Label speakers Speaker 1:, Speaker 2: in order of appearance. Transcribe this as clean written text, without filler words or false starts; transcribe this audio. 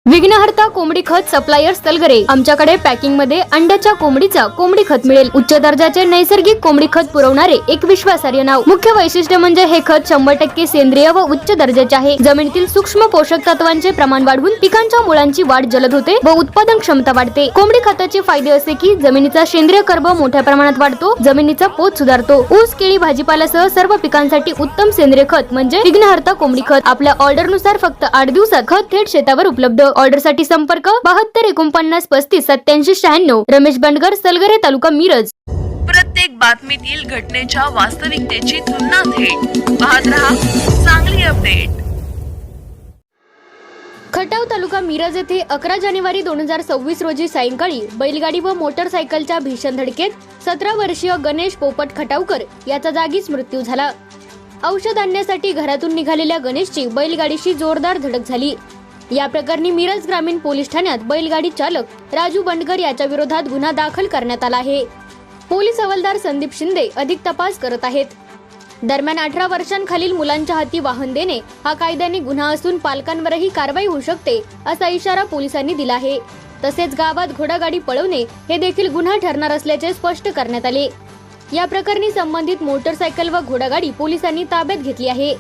Speaker 1: विघ्नहर्ता कोंबडी खत सप्लायर तलगरे आमच्याकडे पॅकिंग मध्ये अंड्याच्या कोंबडीचा कोंबडी खत मिळेल। उच्च दर्जाचे नैसर्गिक कोंबडी खत पुरवणारे एक विश्वासार्ह नाव। मुख्य वैशिष्ट्य म्हणजे हे खत 100% सेंद्रिय व उच्च दर्जाचे आहे। जमिनीतील सूक्ष्म पोषक तत्वांचे प्रमाण वाढवून पिकांच्या मुळांची वाढ जलद होते व उत्पादन क्षमता वाढते। कोंबडी खताचे फायदे असे की जमिनीचा सेंद्रिय कर्ब मोठ्या प्रमाणात वाढतो, जमिनीचा पोत सुधारतो। ऊस, केळी, भाजीपाल्यासह सर्व पिकांसाठी उत्तम सेंद्रिय खत म्हणजे विघ्नहर्ता कोंबडी खत। आपल्या ऑर्डर नुसार फक्त 8 दिवसात खत थेट शेतावर उपलब्ध। ऑर्डर साठी संपर्क 72 49 35 87 96। रमेश बंडगर, सलगरे, तालुका मिरज।
Speaker 2: प्रत्येक बातमीतील घटनेच्या वास्तविकतेची तुलना थेट पाहत रहा चांगली अपडेट।
Speaker 1: खटाव तालुका मिरज येथे 11 जानेवारी 2026 रोजी सायंकाळी बैलगाडी व मोटरसायकलच्या भीषण धडकेत 17 वर्षीय गणेश पोपट खटावकर याचा जागीच मृत्यू झाला। औषध आणण्यासाठी घरातून निघालेल्या गणेशची बैलगाडीशी जोरदार धडक झाली। या प्रकरणी मिरज ग्रामीण पोलीस ठाण्यात बैलगाडी चालक राजू बंडगर याच्या विरोधात गुन्हा दाखल करण्यात आला आहे। पोलीस हवालदार संदीप शिंदे अधिक तपास करत आहेत। दरम्यान 18 वर्षांखालील मुलांच्या हाती वाहन देणे हा कायद्याने गुन्हा असून पालकांवरही कारवाई होऊ शकते असा इशारा पोलिसांनी दिला आहे। तसेच गावात घोडागाडी पळवणे हे देखील गुन्हा ठरणार असल्याचे स्पष्ट करण्यात आले। या प्रकरणी संबंधित मोटरसायकल व घोडागाडी पोलिसांनी ताब्यात घेतली आहे।